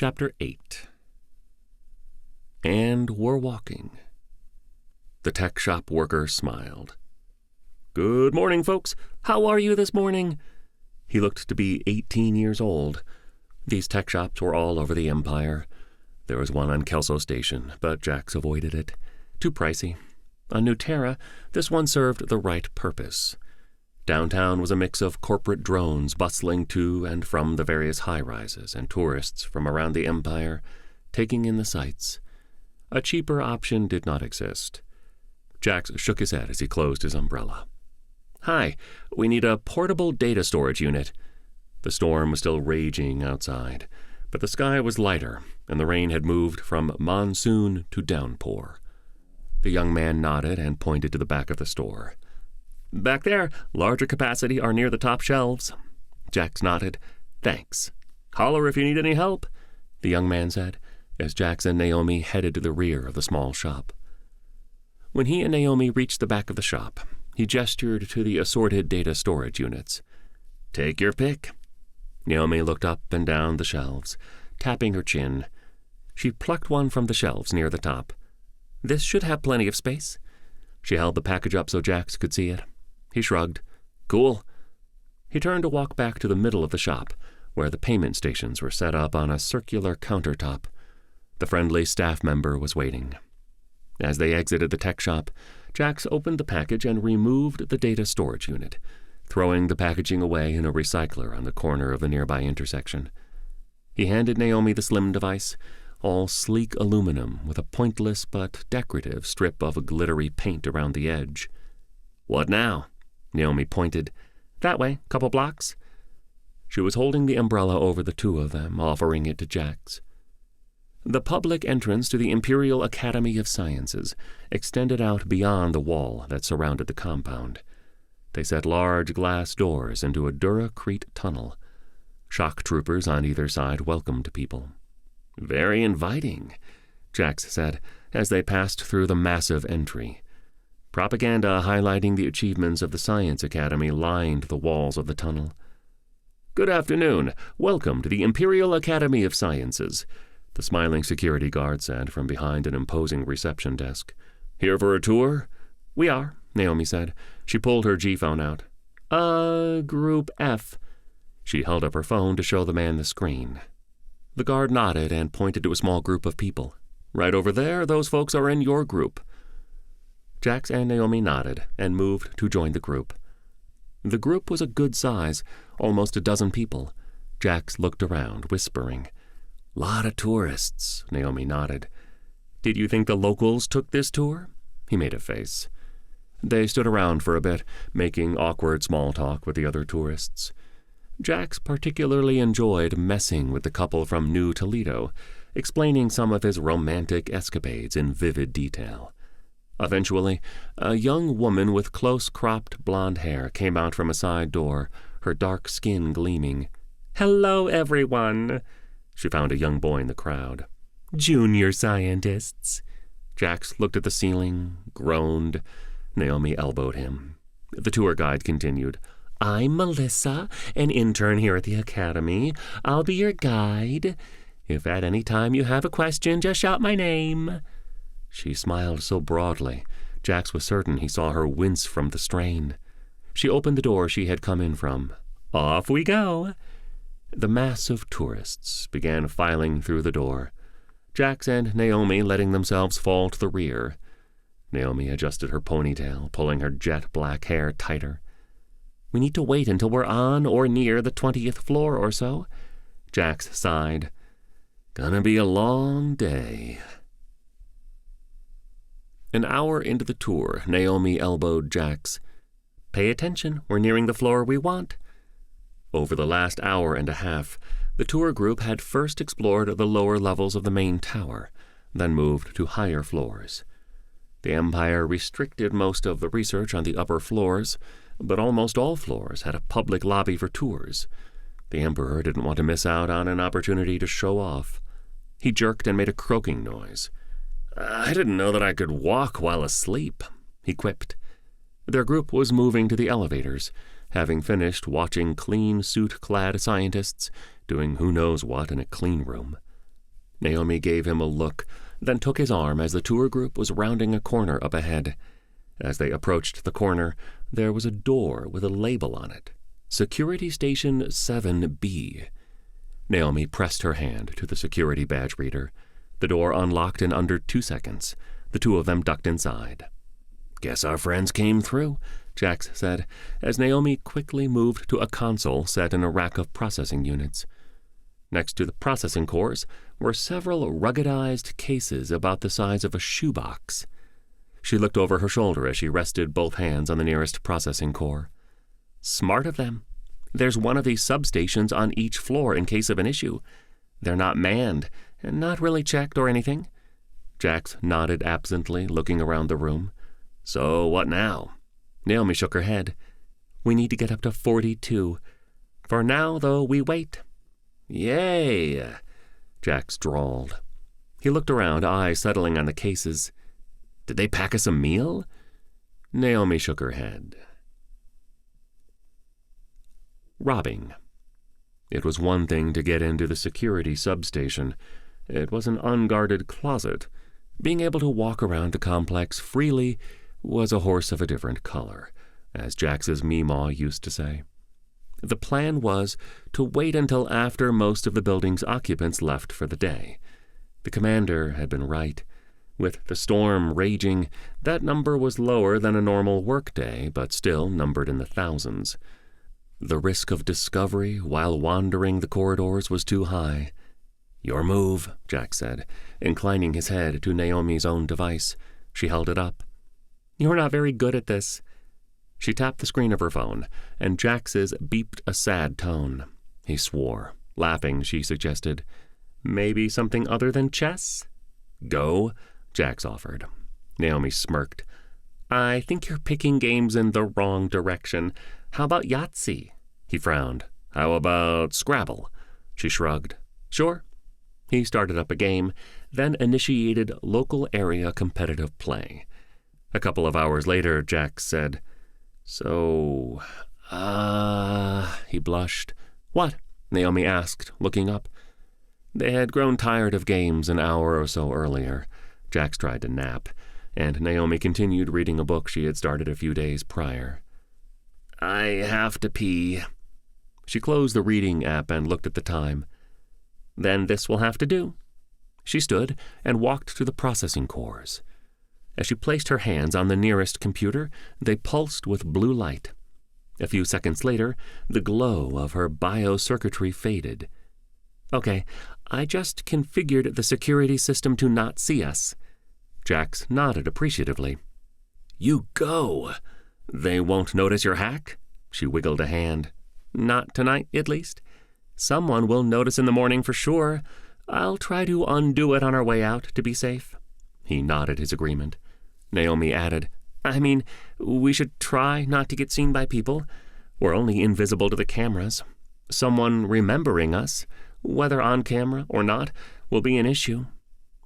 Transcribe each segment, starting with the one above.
Chapter 8. And we're walking. The tech shop worker smiled. "Good morning, folks. How are you this morning?" He looked to be 18 years old. These tech shops were all over the Empire. There was one on Kelso Station, but Jax avoided it. Too pricey. On New Terra, this one served the right purpose. Downtown was a mix of corporate drones bustling to and from the various high-rises and tourists from around the Empire taking in the sights. A cheaper option did not exist. Jax shook his head as he closed his umbrella. "Hi, we need a portable data storage unit." The storm was still raging outside, but the sky was lighter, and the rain had moved from monsoon to downpour. The young man nodded and pointed to the back of the store. "Back there, larger capacity are near the top shelves." Jax nodded. "Thanks. Holler if you need any help," the young man said, as Jax and Naomi headed to the rear of the small shop. When he and Naomi reached the back of the shop, he gestured to the assorted data storage units. "Take your pick." Naomi looked up and down the shelves, tapping her chin. She plucked one from the shelves near the top. "This should have plenty of space." She held the package up so Jax could see it. He shrugged. "Cool." He turned to walk back to the middle of the shop, where the payment stations were set up on a circular countertop. The friendly staff member was waiting. As they exited the tech shop, Jax opened the package and removed the data storage unit, throwing the packaging away in a recycler on the corner of the nearby intersection. He handed Naomi the slim device, all sleek aluminum with a pointless but decorative strip of glittery paint around the edge. "What now?" Naomi pointed. "That way, couple blocks." She was holding the umbrella over the two of them, offering it to Jax. The public entrance to the Imperial Academy of Sciences extended out beyond the wall that surrounded the compound. They set large glass doors into a Duracrete tunnel. Shock troopers on either side welcomed people. "Very inviting," Jax said, as they passed through the massive entry. Propaganda highlighting the achievements of the Science Academy lined the walls of the tunnel. "Good afternoon. Welcome to the Imperial Academy of Sciences," the smiling security guard said from behind an imposing reception desk. "Here for a tour?" "We are," Naomi said. She pulled her G-phone out. Group F." She held up her phone to show the man the screen. The guard nodded and pointed to a small group of people. "Right over there, those folks are in your group." Jax and Naomi nodded and moved to join the group. The group was a good size, almost a dozen people. Jax looked around, whispering. "Lot of tourists," Naomi nodded. "Did you think the locals took this tour?" He made a face. They stood around for a bit, making awkward small talk with the other tourists. Jax particularly enjoyed messing with the couple from New Toledo, explaining some of his romantic escapades in vivid detail. Eventually, a young woman with close-cropped blonde hair came out from a side door, her dark skin gleaming. "Hello, everyone." She found a young boy in the crowd. "Junior scientists." Jax looked at the ceiling, groaned. Naomi elbowed him. The tour guide continued. "I'm Melissa, an intern here at the Academy. I'll be your guide. If at any time you have a question, just shout my name." She smiled so broadly, Jax was certain he saw her wince from the strain. She opened the door she had come in from. "Off we go." The mass of tourists began filing through the door, Jax and Naomi letting themselves fall to the rear. Naomi adjusted her ponytail, pulling her jet-black hair tighter. "We need to wait until we're on or near the 20th floor or so." Jax sighed. "Gonna be a long day." An hour into the tour, Naomi elbowed Jax. "Pay attention, we're nearing the floor we want." Over the last hour and a half, the tour group had first explored the lower levels of the main tower, then moved to higher floors. The Empire restricted most of the research on the upper floors, but almost all floors had a public lobby for tours. The Emperor didn't want to miss out on an opportunity to show off. He jerked and made a croaking noise. "I didn't know that I could walk while asleep," he quipped. Their group was moving to the elevators, having finished watching clean suit-clad scientists doing who knows what in a clean room. Naomi gave him a look, then took his arm as the tour group was rounding a corner up ahead. As they approached the corner, there was a door with a label on it, Security Station 7B. Naomi pressed her hand to the security badge reader. The door unlocked in under 2 seconds. The two of them ducked inside. "Guess our friends came through," Jax said, as Naomi quickly moved to a console set in a rack of processing units. Next to the processing cores were several ruggedized cases about the size of a shoebox. She looked over her shoulder as she rested both hands on the nearest processing core. "Smart of them. There's one of these substations on each floor in case of an issue. They're not manned, and not really checked or anything." Jax nodded absently, looking around the room. "So what now?" Naomi shook her head. "We need to get up to 42. For now, though, we wait." "Yay," Jax drawled. He looked around, eyes settling on the cases. "Did they pack us a meal?" Naomi shook her head. Robbing. It was one thing to get into the security substation. It was an unguarded closet. Being able to walk around the complex freely was a horse of a different color, as Jax's Meemaw used to say. The plan was to wait until after most of the building's occupants left for the day. The commander had been right. With the storm raging, that number was lower than a normal workday, but still numbered in the thousands. The risk of discovery while wandering the corridors was too high. "Your move," Jax said, inclining his head to Naomi's own device. She held it up. "You're not very good at this." She tapped the screen of her phone, and Jax's beeped a sad tone. He swore. Laughing, she suggested, "Maybe something other than chess?" "Go," Jax offered. Naomi smirked. "I think you're picking games in the wrong direction. How about Yahtzee?" He frowned. "How about Scrabble?" She shrugged. "Sure." He started up a game, then initiated local area competitive play. A couple of hours later, Jax said, "So, he blushed. "What?" Naomi asked, looking up. They had grown tired of games an hour or so earlier. Jax tried to nap, and Naomi continued reading a book she had started a few days prior. "I have to pee." She closed the reading app and looked at the time. "Then this will have to do." She stood and walked to the processing cores. As she placed her hands on the nearest computer, they pulsed with blue light. A few seconds later, the glow of her biocircuitry faded. "Okay, I just configured the security system to not see us." Jax nodded appreciatively. "You go. They won't notice your hack?" She wiggled a hand. "Not tonight, at least. Someone will notice in the morning for sure. I'll try to undo it on our way out to be safe." He nodded his agreement. Naomi added, "I mean, we should try not to get seen by people. We're only invisible to the cameras. Someone remembering us, whether on camera or not, will be an issue."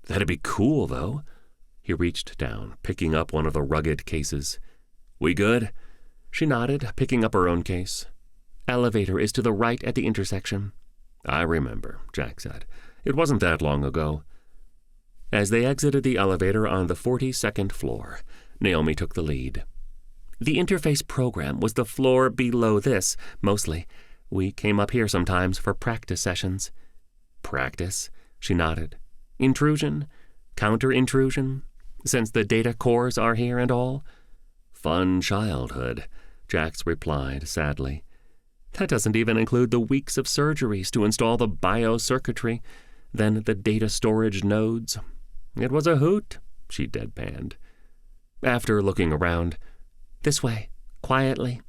"That'd be cool, though." He reached down, picking up one of the rugged cases. "We good?" She nodded, picking up her own case. "Elevator is to the right at the intersection." "I remember," Jack said. "It wasn't that long ago." As they exited the elevator on the 42nd floor, Naomi took the lead. "The interface program was the floor below this, mostly. We came up here sometimes for practice sessions." "Practice?" She nodded. "Intrusion? Counter-intrusion? Since the data cores are here and all?" "Fun childhood," Jax replied sadly. "That doesn't even include the weeks of surgeries to install the biocircuitry, then the data storage nodes. It was a hoot," she deadpanned. After looking around, "This way, quietly."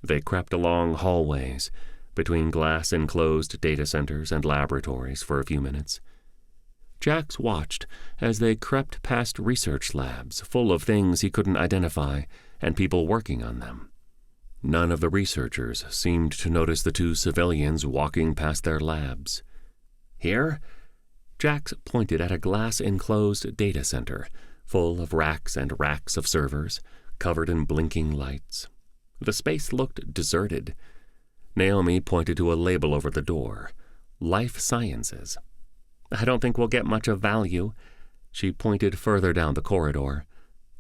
They crept along hallways, between glass-enclosed data centers and laboratories for a few minutes. Jax watched as they crept past research labs full of things he couldn't identify and people working on them. None of the researchers seemed to notice the two civilians walking past their labs. "Here?" Jax pointed at a glass-enclosed data center, full of racks and racks of servers, covered in blinking lights. The space looked deserted. Naomi pointed to a label over the door, Life Sciences. I don't think we'll get much of value." She pointed further down the corridor.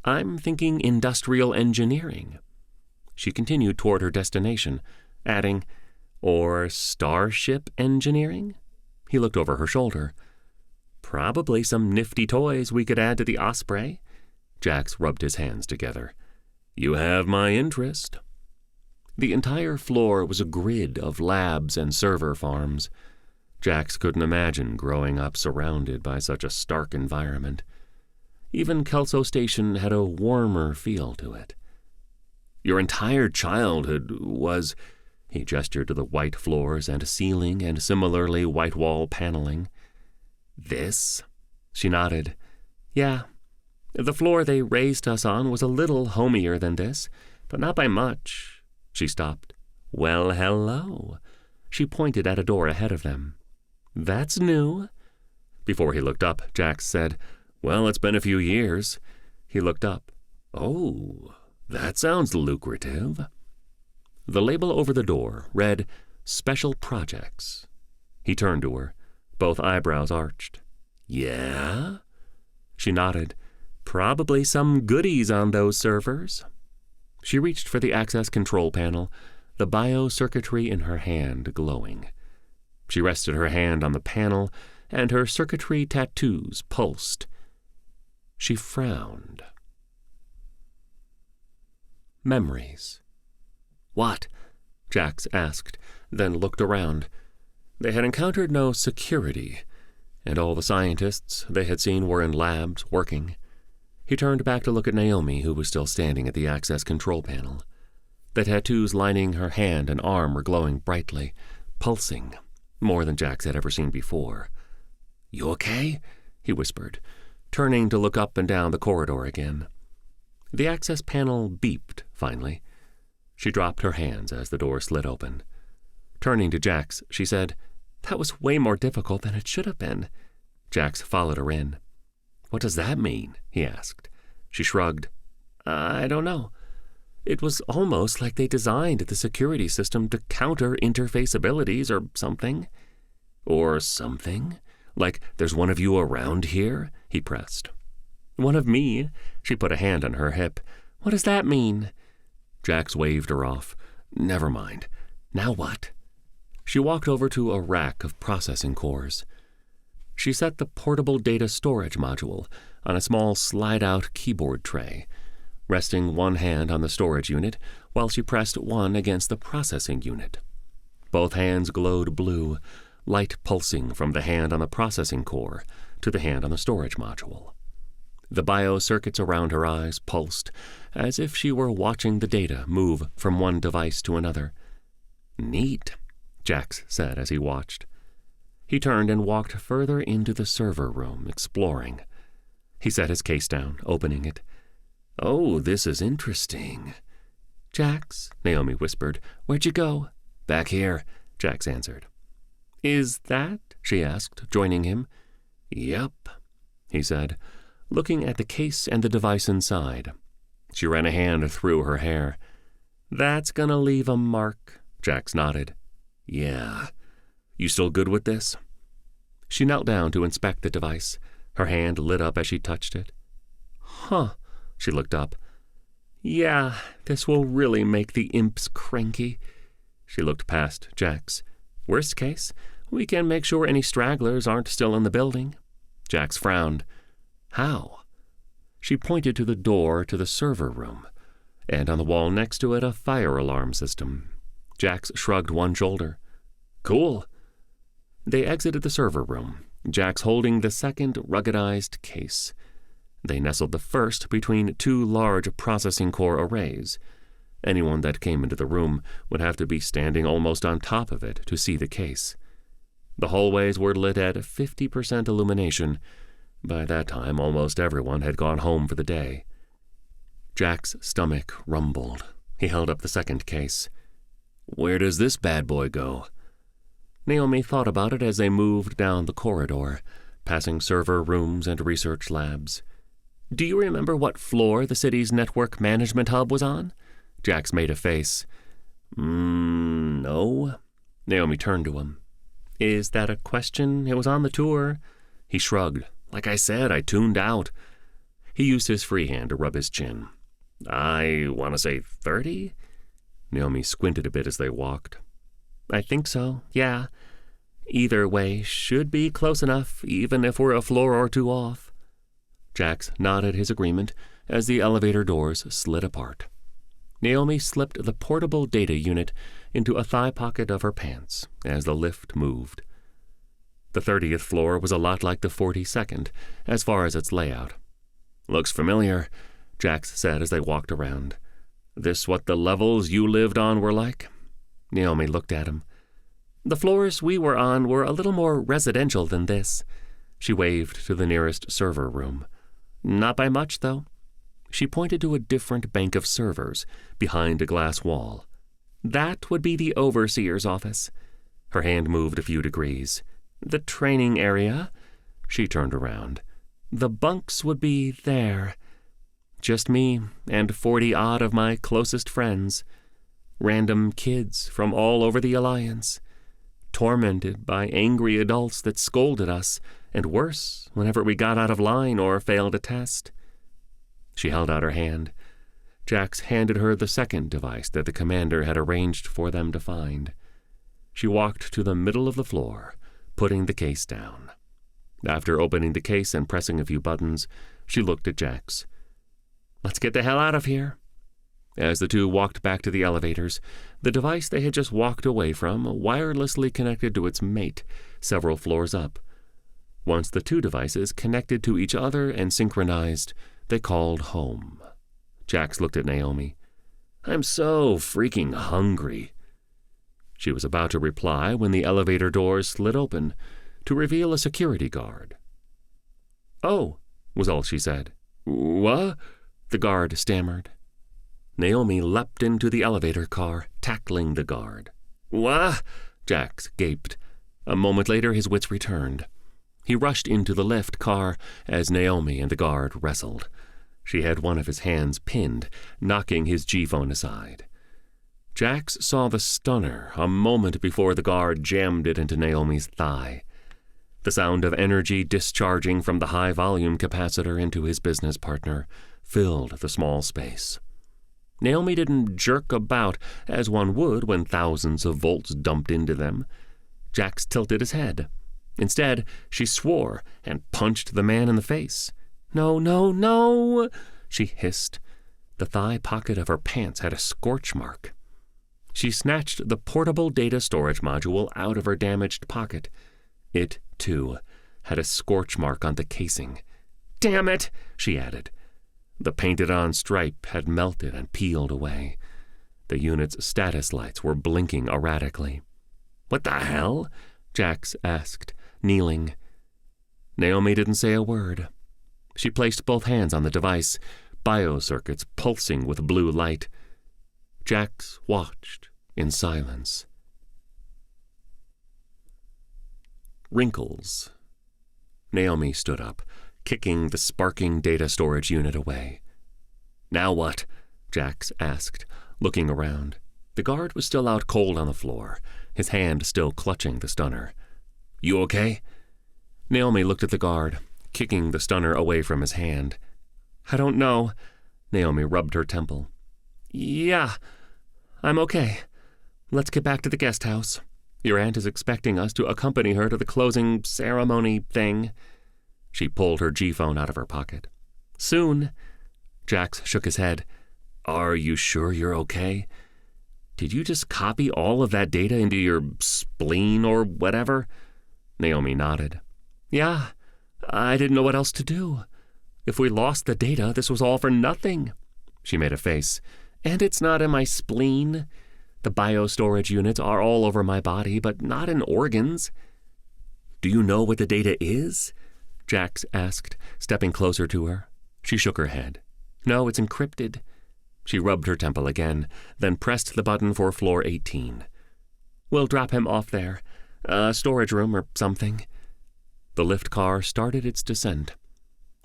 "I'm thinking industrial engineering." She continued toward her destination, adding, "Or starship engineering?" He looked over her shoulder. "Probably some nifty toys we could add to the Osprey." Jax rubbed his hands together. "You have my interest." The entire floor was a grid of labs and server farms. Jax couldn't imagine growing up surrounded by such a stark environment. Even Kelso Station had a warmer feel to it. "Your entire childhood was—" He gestured to the white floors and ceiling and similarly white wall paneling. "This?" She nodded. "Yeah. The floor they raised us on was a little homier than this, but not by much." She stopped. "Well, hello." She pointed at a door ahead of them. "That's new." Before he looked up, Jax said, "Well, it's been a few years." He looked up. "Oh, that sounds lucrative." The label over the door read, "Special Projects." He turned to her, both eyebrows arched. "Yeah?" She nodded. "Probably some goodies on those servers." She reached for the access control panel, the biocircuitry in her hand glowing. She rested her hand on the panel, and her circuitry tattoos pulsed. She frowned. Memories. "What?" Jax asked, then looked around. They had encountered no security, and all the scientists they had seen were in labs working. He turned back to look at Naomi, who was still standing at the access control panel. The tattoos lining her hand and arm were glowing brightly, pulsing, more than Jax had ever seen before. "You okay?" he whispered, turning to look up and down the corridor again. The access panel beeped, finally. She dropped her hands as the door slid open. Turning to Jax, she said, "That was way more difficult than it should have been." Jax followed her in. "What does that mean?" he asked. She shrugged. "I don't know. It was almost like they designed the security system to counter interface abilities or something." "Or something? Like there's one of you around here?" he pressed. "One of me?" She put a hand on her hip. "What does that mean?" Jax waved her off. "Never mind. Now what?" She walked over to a rack of processing cores. She set the portable data storage module on a small slide-out keyboard tray, resting one hand on the storage unit while she pressed one against the processing unit. Both hands glowed blue, light pulsing from the hand on the processing core to the hand on the storage module. The biocircuits around her eyes pulsed, as if she were watching the data move from one device to another. "Neat," Jax said as he watched. He turned and walked further into the server room, exploring. He set his case down, opening it. "Oh, this is interesting." "Jax," Naomi whispered, "where'd you go?" "Back here," Jax answered. "Is that?" she asked, joining him. "Yep," he said, looking at the case and the device inside. She ran a hand through her hair. "That's gonna leave a mark," Jax nodded. "Yeah. You still good with this?" She knelt down to inspect the device. Her hand lit up as she touched it. "Huh." She looked up. "Yeah, this will really make the imps cranky." She looked past Jax. "Worst case, we can make sure any stragglers aren't still in the building." Jax frowned. "How?" She pointed to the door to the server room, and on the wall next to it a fire alarm system. Jax shrugged one shoulder. "Cool." They exited the server room, Jax holding the second ruggedized case. They nestled the first between two large processing core arrays. Anyone that came into the room would have to be standing almost on top of it to see the case. The hallways were lit at 50% illumination. By that time, almost everyone had gone home for the day. Jack's stomach rumbled. He held up the second case. "Where does this bad boy go?" Naomi thought about it as they moved down the corridor, passing server rooms and research labs. "Do you remember what floor the city's network management hub was on?" Jax made a face. No. Naomi turned to him. "Is that a question? It was on the tour." He shrugged. Like I said, I tuned out. He used his free hand to rub his chin. I want to say 30? Naomi squinted a bit as they walked. I think so, yeah. Either way, should be close enough, even if we're a floor or two off. Jax nodded his agreement as the elevator doors slid apart. Naomi slipped the portable data unit into a thigh pocket of her pants as the lift moved. The 30th floor was a lot like the 42nd, as far as its layout. Looks familiar, Jax said as they walked around. This what the levels you lived on were like? Naomi looked at him. The floors we were on were a little more residential than this. She waved to the nearest server room. Not by much, though. She pointed to a different bank of servers behind a glass wall. That would be the overseer's office. Her hand moved a few degrees. The training area. She turned around. The bunks would be there. Just me and 40-odd of my closest friends. Random kids from all over the Alliance. Tormented by angry adults that scolded us, and worse, whenever we got out of line or failed a test. She held out her hand. Jax handed her the second device that the commander had arranged for them to find. She walked to the middle of the floor, putting the case down. After opening the case and pressing a few buttons, she looked at Jax. Let's get the hell out of here. As the two walked back to the elevators, the device they had just walked away from wirelessly connected to its mate several floors up. Once the two devices connected to each other and synchronized, they called home. Jax looked at Naomi. I'm so freaking hungry. She was about to reply when the elevator doors slid open to reveal a security guard. Oh, was all she said. What? The guard stammered. Naomi leapt into the elevator car, tackling the guard. What? Jax gaped. A moment later, his wits returned. He rushed into the lift car as Naomi and the guard wrestled. She had one of his hands pinned, knocking his G-phone aside. Jax saw the stunner a moment before the guard jammed it into Naomi's thigh. The sound of energy discharging from the high-volume capacitor into his business partner filled the small space. Naomi didn't jerk about as one would when thousands of volts dumped into them. Jax tilted his head. Instead, she swore and punched the man in the face. No, no, no, she hissed. The thigh pocket of her pants had a scorch mark. She snatched the portable data storage module out of her damaged pocket. It, too, had a scorch mark on the casing. Damn it, she added. The painted-on stripe had melted and peeled away. The unit's status lights were blinking erratically. What the hell? Jax asked, kneeling. Naomi didn't say a word. She placed both hands on the device, biocircuits pulsing with blue light. Jax watched in silence. Wrinkles. Naomi stood up, kicking the sparking data storage unit away. Now what? Jax asked, looking around. The guard was still out cold on the floor, his hand still clutching the stunner. You okay? Naomi looked at the guard, kicking the stunner away from his hand. I don't know. Naomi rubbed her temple. Yeah, I'm okay. Let's get back to the guest house. Your aunt is expecting us to accompany her to the closing ceremony thing. She pulled her G-phone out of her pocket. Soon. Jax shook his head. Are you sure you're okay? Did you just copy all of that data into your spleen or whatever? Naomi nodded. Yeah, I didn't know what else to do. If we lost the data, this was all for nothing. She made a face. And it's not in my spleen. The biostorage units are all over my body, but not in organs. Do you know what the data is? Jax asked, stepping closer to her. She shook her head. No, it's encrypted. She rubbed her temple again, then pressed the button for floor 18. We'll drop him off there. A storage room or something. The lift car started its descent.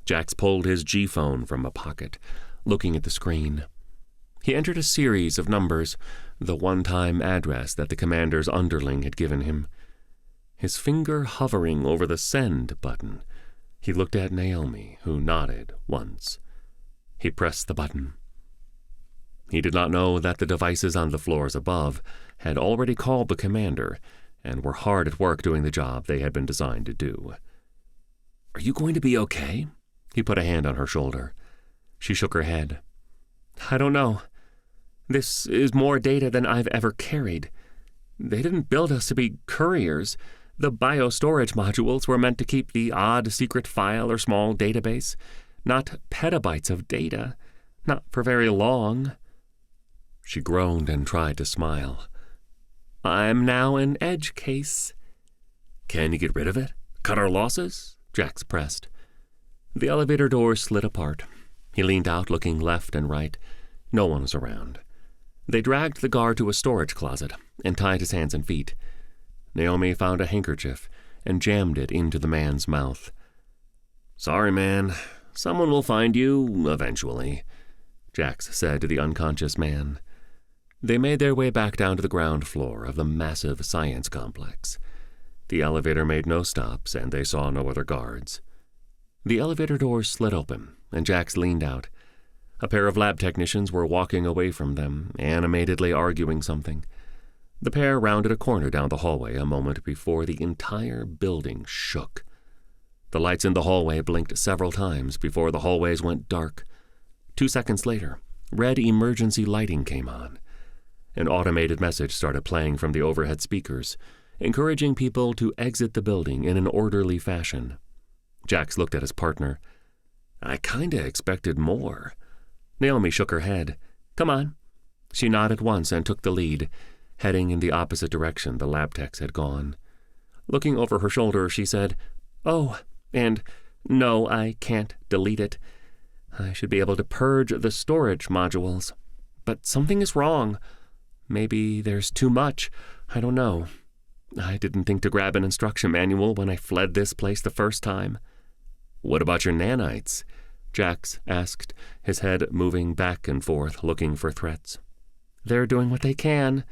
Jax pulled his G-phone from a pocket, looking at the screen. He entered a series of numbers, the one-time address that the commander's underling had given him. his finger hovering over the send button. He looked at Naomi, who nodded once. He pressed the button. He did not know that the devices on the floors above had already called the commander and were hard at work doing the job they had been designed to do. "Are you going to be okay?" He put a hand on her shoulder. She shook her head. "I don't know. This is more data than I've ever carried. They didn't build us to be couriers. The biostorage modules were meant to keep the odd secret file or small database, not petabytes of data, not for very long." She groaned and tried to smile. "I'm now an edge case." "Can you get rid of it? Cut our losses?" Jax pressed. The elevator doors slid apart. He leaned out, looking left and right. No one was around. They dragged the guard to a storage closet and tied his hands and feet. Naomi found a handkerchief and jammed it into the man's mouth. "Sorry, man. Someone will find you eventually," Jax said to the unconscious man. They made their way back down to the ground floor of the massive science complex. The elevator made no stops, and they saw no other guards. The elevator doors slid open, and Jax leaned out. A pair of lab technicians were walking away from them, animatedly arguing something. The pair rounded a corner down the hallway a moment before the entire building shook. The lights in the hallway blinked several times before the hallways went dark. 2 seconds later, red emergency lighting came on. An automated message started playing from the overhead speakers, encouraging people to exit the building in an orderly fashion. Jax looked at his partner. "I kinda expected more." Naomi shook her head. "Come on." She nodded once and took the lead, heading in the opposite direction the lab techs had gone. Looking over her shoulder, she said, "Oh, and no, I can't delete it. I should be able to purge the storage modules. But something is wrong. Maybe there's too much. I don't know. I didn't think to grab an instruction manual when I fled this place the first time." "What about your nanites?" Jax asked, his head moving back and forth, looking for threats. "They're doing what they can,"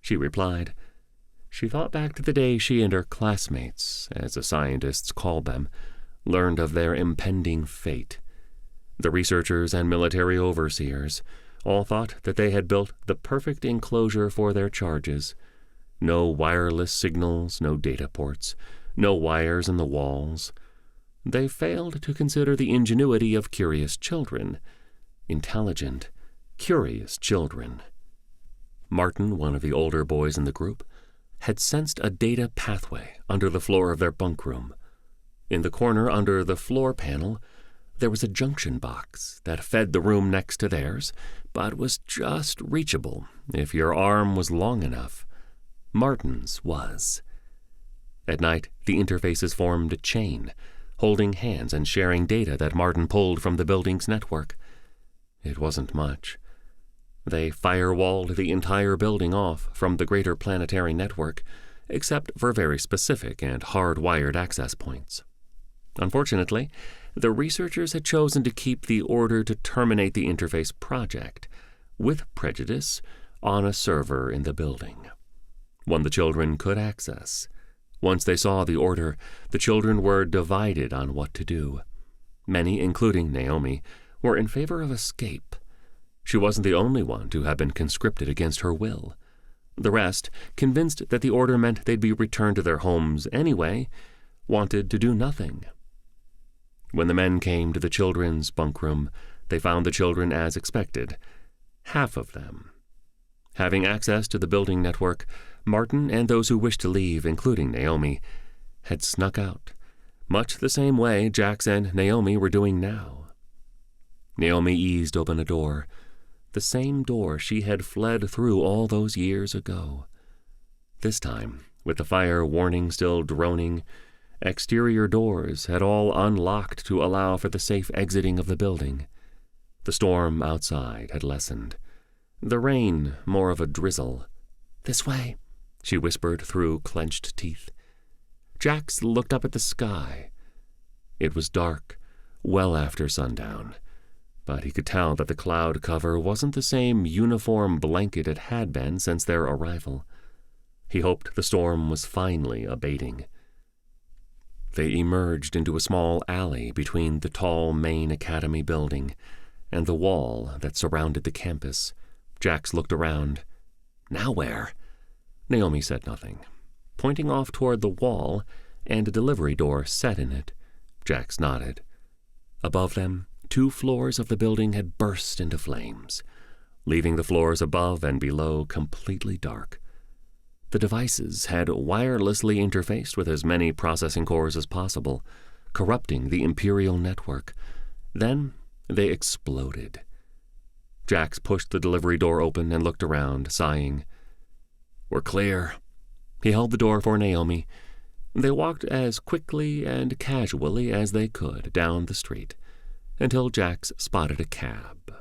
she replied. She thought back to the day she and her classmates, as the scientists called them, learned of their impending fate. The researchers and military overseers all thought that they had built the perfect enclosure for their charges. No wireless signals, no data ports, no wires in the walls. They failed to consider the ingenuity of curious children. Intelligent, curious children. Martin, one of the older boys in the group, had sensed a data pathway under the floor of their bunk room. In the corner under the floor panel, there was a junction box that fed the room next to theirs, but was just reachable if your arm was long enough. Martin's was. At night, the interfaces formed a chain, holding hands and sharing data that Martin pulled from the building's network. It wasn't much. They firewalled the entire building off from the greater planetary network, except for very specific and hard-wired access points. Unfortunately, the researchers had chosen to keep the order to terminate the interface project, with prejudice, on a server in the building, one the children could access. Once they saw the order, the children were divided on what to do. Many, including Naomi, were in favor of escape. She wasn't the only one to have been conscripted against her will. The rest, convinced that the order meant they'd be returned to their homes anyway, wanted to do nothing. When the men came to the children's bunk room, they found the children as expected, half of them. Having access to the building network, Martin and those who wished to leave, including Naomi, had snuck out, much the same way Jax and Naomi were doing now. Naomi eased open a door, the same door she had fled through all those years ago. This time, with the fire warning still droning, exterior doors had all unlocked to allow for the safe exiting of the building. The storm outside had lessened. The rain more of a drizzle. "This way," she whispered through clenched teeth. Jax looked up at the sky. It was dark, well after sundown, but he could tell that the cloud cover wasn't the same uniform blanket it had been since their arrival. He hoped the storm was finally abating. They emerged into a small alley between the tall main academy building and the wall that surrounded the campus. Jax looked around. "Now where?" Naomi said nothing, pointing off toward the wall and a delivery door set in it. Jax nodded. Above them, 2 floors of the building had burst into flames, leaving the floors above and below completely dark. The devices had wirelessly interfaced with as many processing cores as possible, corrupting the Imperial network. Then they exploded. Jax pushed the delivery door open and looked around, sighing. "We're clear." He held the door for Naomi. They walked as quickly and casually as they could down the street until Jax spotted a cab.